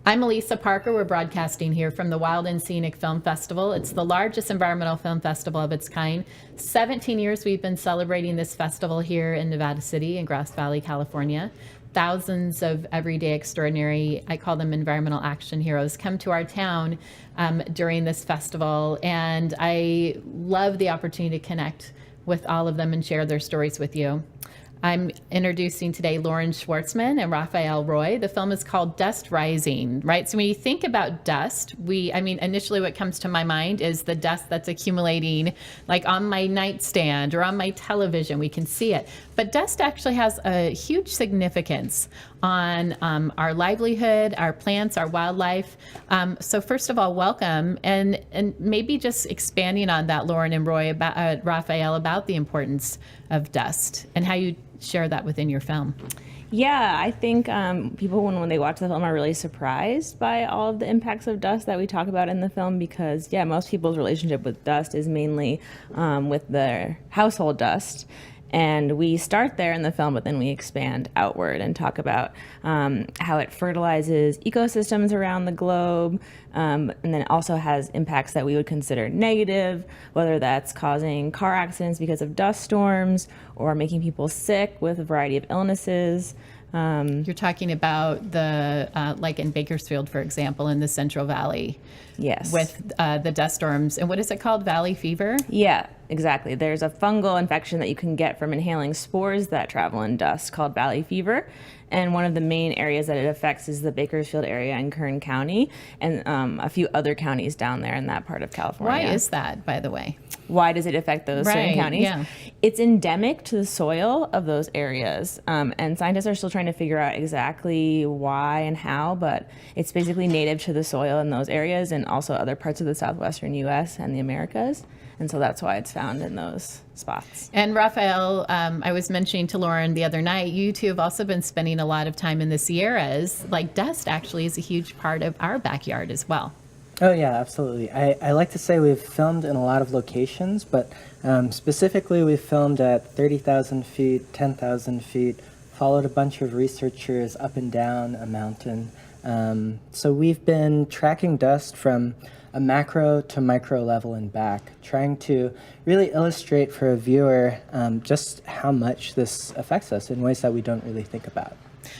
I'm Elisa Parker. We're broadcasting here from the Wild and Scenic Film Festival. It's the largest environmental film festival of its kind. 17 years we've been celebrating this festival here in Nevada City in Grass Valley, California. Thousands of everyday extraordinary, I call them environmental action heroes, come to our town during this festival. And I love the opportunity to connect with all of them and share their stories with you. I'm introducing today Lauren Schwartzman and Rafael Roy. The film is called Dust Rising, right? So when you think about dust, initially what comes to my mind is the dust that's accumulating like on my nightstand or on my television. We can see it. But dust actually has a huge significance on our livelihood, our plants, our wildlife. So first of all, welcome. And maybe just expanding on that, Lauren and Roy, about Rafael, about the importance of dust and how you share that within your film. Yeah, I think people, when they watch the film, are really surprised by all of the impacts of dust that we talk about in the film because, most people's relationship with dust is mainly with their household dust. And we start there in the film, but then we expand outward and talk about how it fertilizes ecosystems around the globe, and then it also has impacts that we would consider negative, whether that's causing car accidents because of dust storms or making people sick with a variety of illnesses. You're talking about the, like in Bakersfield, for example, in the Central Valley. Yes. With the dust storms. And what is it called? Valley fever? Yeah, exactly. There's a fungal infection that you can get from inhaling spores that travel in dust called valley fever. And one of the main areas that it affects is the Bakersfield area in Kern County and a few other counties down there in that part of California. Why is that, by the way? Why does it affect those certain counties? Yeah. It's endemic to the soil of those areas. And scientists are still trying to figure out exactly why and how, but it's basically native to the soil in those areas and also other parts of the southwestern U.S. and the Americas. And so that's why it's found in those spots. And Rafael, I was mentioning to Lauren the other night, you two have also been spending a lot of time in the Sierras. Like dust actually is a huge part of our backyard as well. Oh yeah, absolutely. I like to say we've filmed in a lot of locations, but specifically we've filmed at 30,000 feet, 10,000 feet, followed a bunch of researchers up and down a mountain. So we've been tracking dust from a macro to micro level and back, trying to really illustrate for a viewer just how much this affects us in ways that we don't really think about.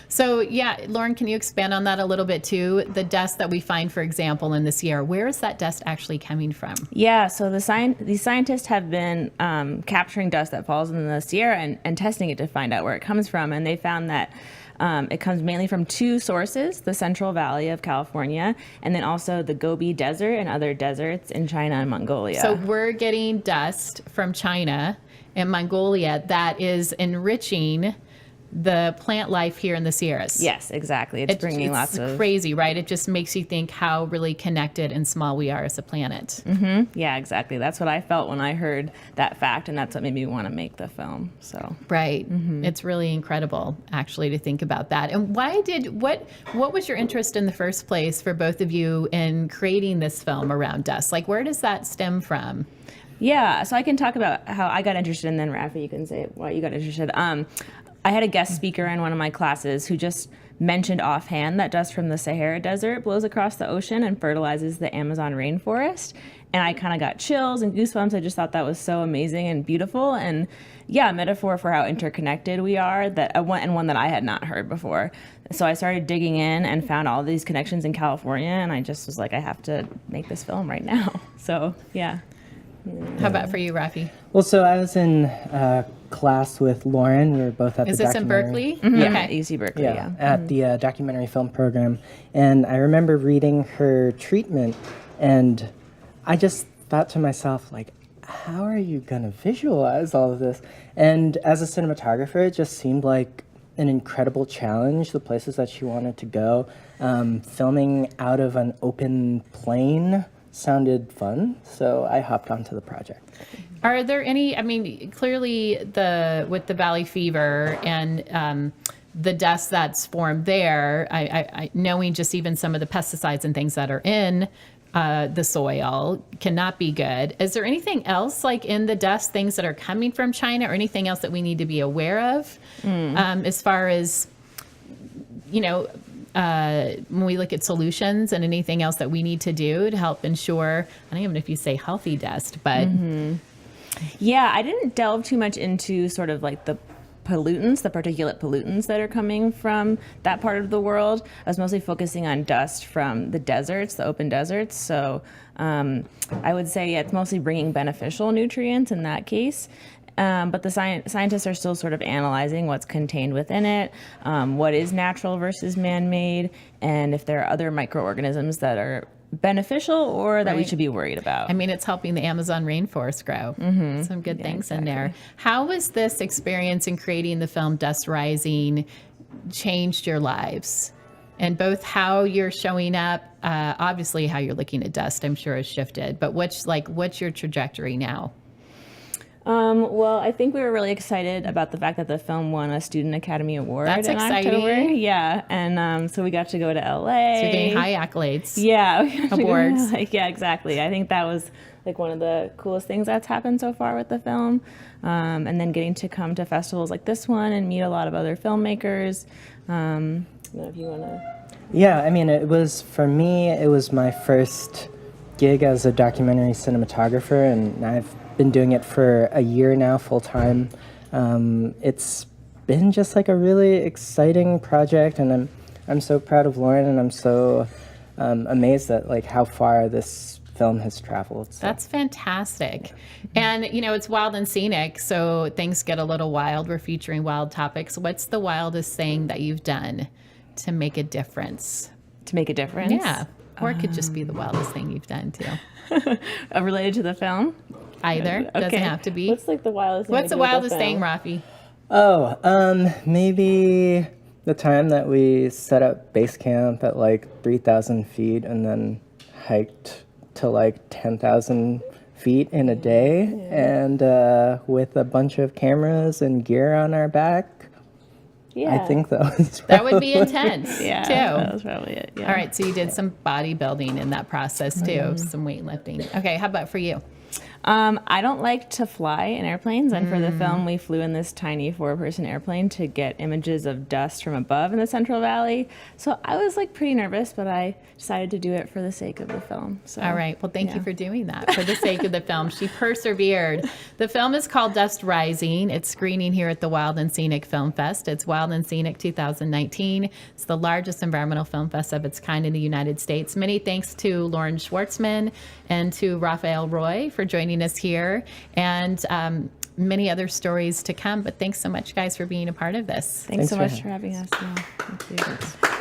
So yeah, Lauren, can you expand on that a little bit too? The dust that we find, for example, in the Sierra, where is that dust actually coming from? Yeah, so these scientists have been capturing dust that falls in the Sierra and testing it to find out where it comes from. And they found that it comes mainly from two sources, the Central Valley of California, and then also the Gobi Desert and other deserts in China and Mongolia. So we're getting dust from China and Mongolia that is enriching the plant life here in the Sierras. Yes, exactly. It's bringing lots of... It's crazy, right? It just makes you think how really connected and small we are as a planet. Mm-hmm. Yeah, exactly. That's what I felt when I heard that fact, and that's what made me want to make the film. So right. Mm-hmm. It's really incredible, actually, to think about that. And what was your interest in the first place for both of you in creating this film around dust? Like, where does that stem from? Yeah, so I can talk about how I got interested, and then Rafa, you can say why you got interested. I had a guest speaker in one of my classes who just mentioned offhand that dust from the Sahara Desert blows across the ocean and fertilizes the Amazon rainforest. And I kind of got chills and goosebumps. I just thought that was so amazing and beautiful. And yeah, a metaphor for how interconnected we are, and one that I had not heard before. So I started digging in and found all these connections in California. And I just was like, I have to make this film right now. So yeah. How about for you, Rafi? Well, so I was in class with Lauren. We were both at Is the this in documentary. Berkeley? Mm-hmm. Okay. UC Berkeley, yeah. At the documentary film program. And I remember reading her treatment, and I just thought to myself, like, how are you going to visualize all of this? And as a cinematographer, it just seemed like an incredible challenge, the places that she wanted to go. Filming out of an open plain sounded fun, so I hopped onto the project. Are there any, clearly with the valley fever and the dust that's formed there, I knowing just even some of the pesticides and things that are in the soil cannot be good. Is there anything else like in the dust, things that are coming from China or anything else that we need to be aware of as far as, when we look at solutions and anything else that we need to do to help ensure, I don't even know if you say healthy dust, but Yeah, I didn't delve too much into sort of like the pollutants, the particulate pollutants that are coming from that part of the world. I was mostly focusing on dust from the deserts, the open deserts. So I would say it's mostly bringing beneficial nutrients in that case. But the scientists are still sort of analyzing what's contained within it, what is natural versus man-made, and if there are other microorganisms that are beneficial or that we Right. should be worried about. I mean, it's helping the Amazon rainforest grow. Some good things in there. How was this experience in creating the film Dust Rising changed your lives? And both how you're showing up, obviously how you're looking at dust, I'm sure has shifted, but what's your trajectory now? Well, I think we were really excited about the fact that the film won a Student Academy Award That's in exciting. October. Yeah, and so we got to go to LA. So you're getting high accolades. Yeah, we got to go to Awards. LA. Yeah, exactly. I think that was like one of the coolest things that's happened so far with the film. And then getting to come to festivals like this one and meet a lot of other filmmakers. I don't know if you want to. Yeah, I mean, for me, it was my first gig as a documentary cinematographer, and I've been doing it for a year now, full time. It's been just like a really exciting project, and I'm so proud of Lauren, and I'm so amazed at like how far this film has traveled. So. That's fantastic. And, it's wild and scenic, so things get a little wild. We're featuring wild topics. What's the wildest thing that you've done to make a difference? To make a difference? Yeah. Or it could just be the wildest thing you've done, too. Related to the film? Either. Doesn't have to be. What's like the wildest thing? What's the wildest thing, Rafi? Oh, maybe the time that we set up base camp at like 3,000 feet and then hiked to like 10,000 feet in a day, and with a bunch of cameras and gear on our back. Yeah. I think that was That would be intense, Yeah, too. that was probably it. Yeah. All right, so you did some bodybuilding in that process, too, some weightlifting. Okay, how about for you? I don't like to fly in airplanes, and for the film, we flew in this tiny 4-person airplane to get images of dust from above in the Central Valley. So I was like pretty nervous, but I decided to do it for the sake of the film. So, All right. Well, thank you for doing that for the sake of the film. She persevered. The film is called Dust Rising. It's screening here at the Wild and Scenic Film Fest. It's Wild and Scenic 2019. It's the largest environmental film fest of its kind in the United States. Many thanks to Lauren Schwartzman and to Rafael Roy for joining us here, and many other stories to come. But thanks so much, guys, for being a part of this. Thanks so for much for having us. Yeah, thank you.